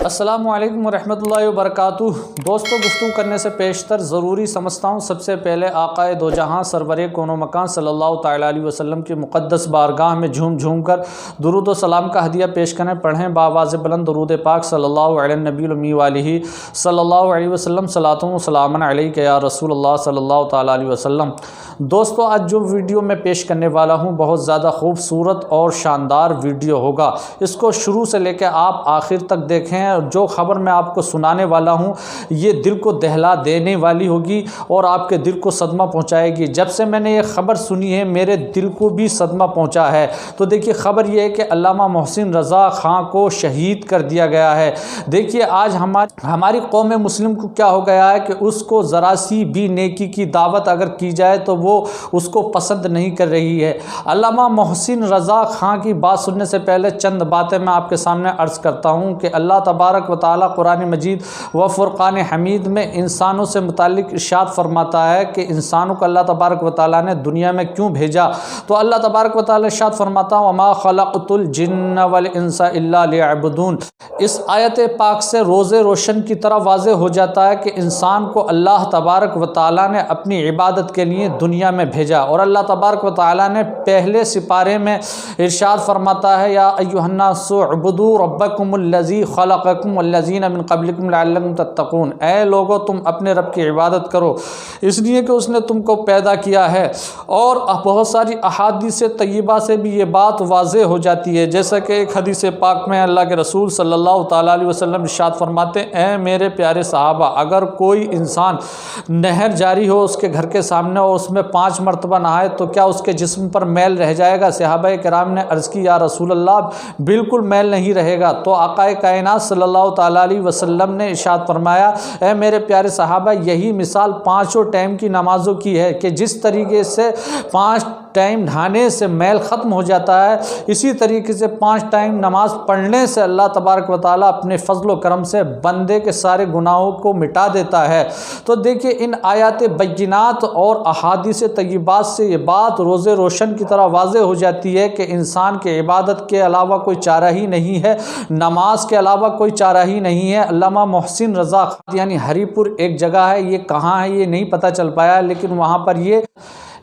السلام علیکم ورحمۃ اللہ وبرکاتہ۔ دوستو، گفتگو کرنے سے پیشتر ضروری سمجھتا ہوں سب سے پہلے آقائے دو جہاں سرور کون و مکان صلی اللہ تعالیٰ علیہ وسلم کی مقدس بارگاہ میں جھوم جھوم کر درود و سلام کا ہدیہ پیش کریں، پڑھیں بآواز بلند درود پاک صلی اللہ علیہ نبی الامی والہ صلی اللہ علیہ وسلم، صلاۃ و سلام علیک یا رسول اللہ صلی اللہ تعالیٰ علیہ وسلم۔ دوستو، آج جو ویڈیو میں پیش کرنے والا ہوں بہت زیادہ خوبصورت اور شاندار ویڈیو ہوگا، اس کو شروع سے لے کے آپ آخر تک دیکھیں۔ جو خبر میں آپ کو سنانے والا ہوں یہ دل کو دہلا دینے والی ہوگی اور آپ کے دل کو صدمہ پہنچائے گی۔ جب سے میں نے یہ خبر سنی ہے میرے دل کو بھی صدمہ پہنچا ہے۔ تو دیکھیے، خبر یہ ہے کہ علامہ محسن رضا خان کو شہید کر دیا گیا ہے۔ دیکھیے، آج ہماری قوم مسلم کو کیا ہو گیا ہے کہ اس کو ذرا سی بھی نیکی کی دعوت اگر کی جائے تو وہ اس کو پسند نہیں کر رہی ہے۔ علامہ محسن رضا خان کی بات سننے سے پہلے چند باتیں میں آپ کے سامنے عرض کرتا ہوں کہ اللہ تبارک و تعالیٰ قرآن مجید و فرقان حمید میں انسانوں سے متعلق ارشاد فرماتا ہے کہ انسانوں کو اللہ تبارک و تعالیٰ نے دنیا میں کیوں بھیجا۔ تو اللہ تبارک و تعالیٰ ارشاد فرماتا ہے وما خلقت الجن والانس الا لیعبدون۔ اس آیت پاک سے روز روشن کی طرح واضح ہو جاتا ہے کہ انسان کو اللہ تبارک و تعالیٰ نے اپنی عبادت کے لیے دنیا میں بھیجا، اور اللہ تبارک و تعالیٰ نے پہلے سپارے میں ارشاد فرماتا ہے یا ایھا الناس اعبدوا ربکم الذی خلقکم والذین من قبلکم لعلکم تتقون۔ اے لوگو، تم اپنے رب کی عبادت کرو اس لیے کہ اس نے تم کو پیدا کیا ہے۔ اور بہت ساری احادیث طیبہ سے بھی یہ بات واضح ہو جاتی ہے، جیسا کہ ایک حدیث پاک میں اللہ کے رسول صلی اللہ تعالیٰ علیہ وسلم ارشاد فرماتے ہیں اے میرے پیارے صحابہ، اگر کوئی انسان نہر جاری ہو اس کے گھر کے سامنے اور اس میں 5 مرتبہ نہائے تو کیا اس کے جسم پر میل رہ جائے گا؟ صحابہ کرام نے عرض کی یا رسول اللہ، بالکل میل نہیں رہے گا۔ تو آقا کائنات صلی اللہ تعالیٰ علیہ وسلم نے ارشاد فرمایا اے میرے پیارے صحابہ، یہی مثال 5 ٹائم کی نمازوں کی ہے کہ جس طریقے سے 5 ٹائم نہانے سے میل ختم ہو جاتا ہے، اسی طریقے سے 5 ٹائم نماز پڑھنے سے اللہ تبارک و تعالیٰ اپنے فضل و کرم سے بندے کے سارے گناہوں کو مٹا دیتا ہے۔ تو دیکھیے، ان آیات بینات اور احادیث طیبات سے یہ بات روز روشن کی طرح واضح ہو جاتی ہے کہ انسان کے عبادت کے علاوہ کوئی چارہ ہی نہیں ہے، نماز کے علاوہ کوئی چارہ ہی نہیں ہے۔ علامہ محسن رضا خان یعنی ہری پور ایک جگہ ہے، یہ کہاں ہے یہ نہیں پتہ چل پایا، لیکن وہاں پر یہ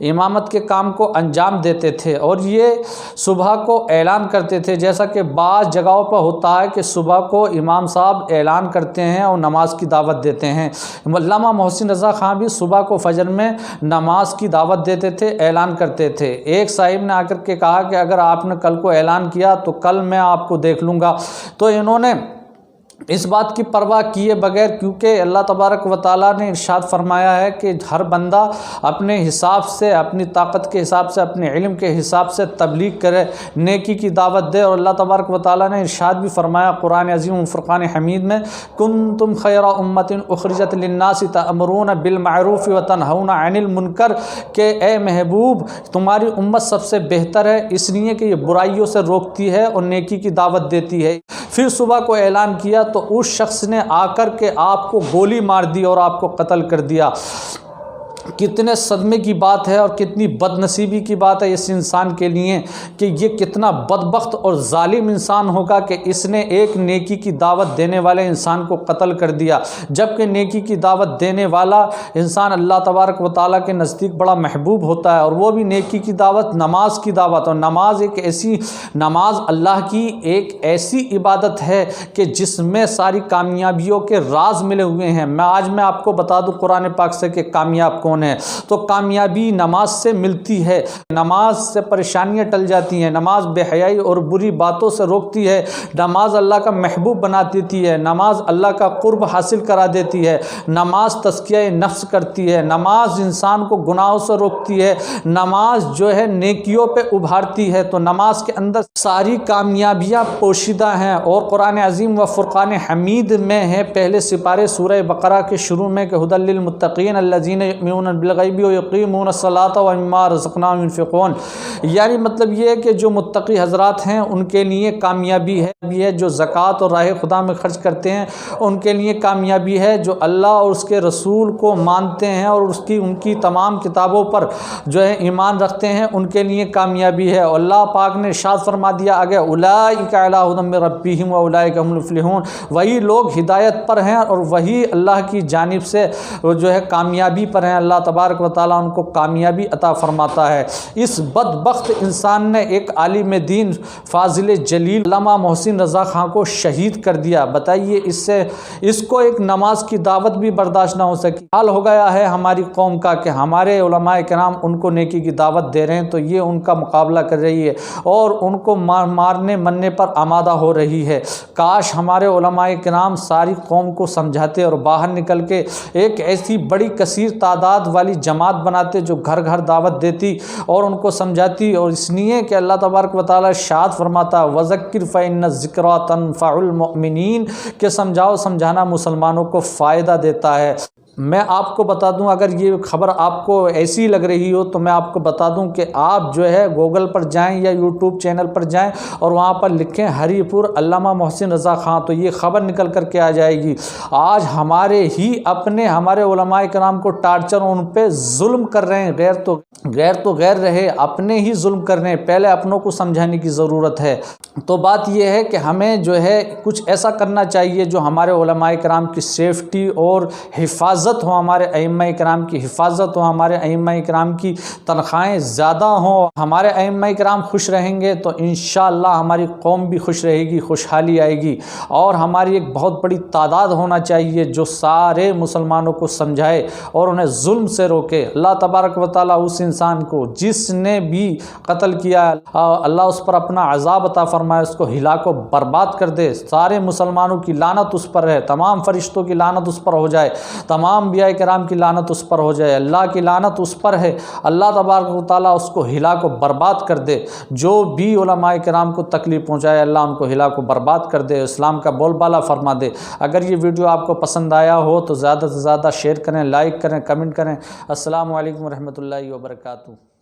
امامت کے کام کو انجام دیتے تھے اور یہ صبح کو اعلان کرتے تھے، جیسا کہ بعض جگہوں پر ہوتا ہے کہ صبح کو امام صاحب اعلان کرتے ہیں اور نماز کی دعوت دیتے ہیں۔ علامہ محسن رضا خان بھی صبح کو فجر میں نماز کی دعوت دیتے تھے، اعلان کرتے تھے۔ ایک صاحب نے آ کر کے کہا کہ اگر آپ نے کل کو اعلان کیا تو کل میں آپ کو دیکھ لوں گا۔ تو انہوں نے اس بات کی پرواہ کیے بغیر، کیونکہ اللہ تبارک و تعالیٰ نے ارشاد فرمایا ہے کہ ہر بندہ اپنے حساب سے، اپنی طاقت کے حساب سے، اپنے علم کے حساب سے تبلیغ کرے، نیکی کی دعوت دے۔ اور اللہ تبارک و تعالیٰ نے ارشاد بھی فرمایا قرآن عظیم و فرقان حمید میں کنتم خیر امۃ اخرجت للناس تأمرون بالمعروف وتنہون عن المنکر، کہ اے محبوب تمہاری امت سب سے بہتر ہے اس لیے کہ یہ برائیوں سے روکتی ہے اور نیکی کی دعوت دیتی ہے۔ پھر صبح کو اعلان کیا تو اس شخص نے آ کر کے آپ کو گولی مار دی اور آپ کو قتل کر دیا۔ کتنے صدمے کی بات ہے اور کتنی بد نصیبی کی بات ہے اس انسان کے لیے کہ یہ کتنا بدبخت اور ظالم انسان ہوگا کہ اس نے ایک نیکی کی دعوت دینے والے انسان کو قتل کر دیا، جبکہ نیکی کی دعوت دینے والا انسان اللہ تبارک و تعالیٰ کے نزدیک بڑا محبوب ہوتا ہے، اور وہ بھی نیکی کی دعوت، نماز کی دعوت۔ اور نماز ایک ایسی نماز اللہ کی ایک ایسی عبادت ہے کہ جس میں ساری کامیابیوں کے راز ملے ہوئے ہیں۔ آج میں آپ کو بتا دوں قرآن پاک سے کہ کامیاب کون ہے، تو کامیابی نماز سے ملتی ہے۔ نماز سے پریشانیاں ٹل جاتی ہیں، نماز بے حیائی اور بری باتوں سے روکتی ہے، نماز اللہ کا محبوب بنا دیتی ہے، نماز اللہ کا قرب حاصل کرا دیتی ہے، نماز تزکیہ نفس کرتی ہے، نماز انسان کو گناہوں سے روکتی ہے، نماز جو ہے نیکیوں پہ ابھارتی ہے۔ تو نماز کے اندر ساری کامیابیاں پوشیدہ ہیں، اور قرآن عظیم و فرقان حمید میں ہے پہلے سپارے سورہ بقرہ کے شروع میں کہ ھدی للمتقین الذین یؤمنون یؤمنون بالغیب ویقیمون الصلاۃ ومما رزقناہم ينفقون، یعنی مطلب یہ ہے کہ جو متقی حضرات ہیں ان کے لیے کامیابی ہے، جو زکوٰۃ اور راہ خدا میں خرچ کرتے ہیں ان کے لیے کامیابی ہے، جو اللہ اور اس کے رسول کو مانتے ہیں اور ان کی تمام کتابوں پر جو ہے ایمان رکھتے ہیں ان کے لیے کامیابی ہے۔ اور اللہ پاک نے ارشاد فرما دیا آگے اولئک علی ھدی من ربہم واولئک هم المفلحون، وہی لوگ ہدایت پر ہیں اور وہی اللہ کی جانب سے جو ہے کامیابی پر ہیں، اللہ تبارک و تعالیٰ ان کو کامیابی عطا فرماتا ہے۔ اس بدبخت انسان نے ایک عالم دین فاضل جلیل علامہ محسن رضا خان کو شہید کر دیا، بتائیے اس کو ایک نماز کی دعوت بھی برداشت نہ ہو سکی۔ حال ہو گیا ہے ہماری قوم کا کہ ہمارے علماء کرام ان کو نیکی کی دعوت دے رہے ہیں تو یہ ان کا مقابلہ کر رہی ہے اور ان کو مارنے مرنے پر آمادہ ہو رہی ہے۔ کاش ہمارے علماء کرام ساری قوم کو سمجھاتے اور باہر نکل کے ایک ایسی بڑی کثیر تعداد والی جماعت بناتے جو گھر گھر دعوت دیتی اور ان کو سمجھاتی، اور اس لیے کہ اللہ تبارک و تعالیٰ ارشاد فرماتا وَذَكِّرْ فَإِنَّ الذِّكْرَىٰ تَنفَعُ الْمُؤْمِنِينَ، کہ سمجھانا مسلمانوں کو فائدہ دیتا ہے۔ میں آپ کو بتا دوں، اگر یہ خبر آپ کو ایسی لگ رہی ہو تو میں آپ کو بتا دوں کہ آپ جو ہے گوگل پر جائیں یا یوٹیوب چینل پر جائیں اور وہاں پر لکھیں ہری پور علامہ محسن رضا خان، تو یہ خبر نکل کر کے آ جائے گی۔ آج ہمارے علماء کرام کو ٹارچر، ان پہ ظلم کر رہے ہیں، غیر رہے، اپنے ہی ظلم کر رہے ہیں، پہلے اپنوں کو سمجھانے کی ضرورت ہے۔ تو بات یہ ہے کہ ہمیں جو ہے کچھ ایسا کرنا چاہیے جو ہمارے علماء کرام کی سیفٹی اور حفاظت ہو، ہمارے ائمہ کرام کی حفاظت ہو، ہمارے ائمہ کرام کی تنخواہیں زیادہ ہوں۔ ہمارے ائمہ کرام خوش رہیں گے تو انشاءاللہ ہماری قوم بھی خوش رہے گی، خوشحالی آئے گی، اور ہماری ایک بہت بڑی تعداد ہونا چاہیے جو سارے مسلمانوں کو سمجھائے اور انہیں ظلم سے روکے۔ اللہ تبارک و تعالیٰ اس انسان کو جس نے بھی قتل کیا اللہ اس پر اپنا عذاب عطا فرمائے، اس کو ہلاک و برباد کر دے، سارے مسلمانوں کی لعنت اس پر ہے، تمام فرشتوں کی لعنت اس پر ہو جائے، تمام انبیاء کرام کی لعنت اس پر ہو جائے، اللہ کی لعنت اس پر ہے، اللہ تبارک و تعالیٰ اس کو ہلاک و برباد کر دے۔ جو بھی علماء کرام کو تکلیف پہنچائے اللہ ان کو ہلاک و برباد کر دے، اسلام کا بول بالا فرما دے۔ اگر یہ ویڈیو آپ کو پسند آیا ہو تو زیادہ سے زیادہ شیئر کریں، لائک کریں، کمنٹ کریں۔ السلام علیکم ورحمۃ اللہ وبرکاتہ۔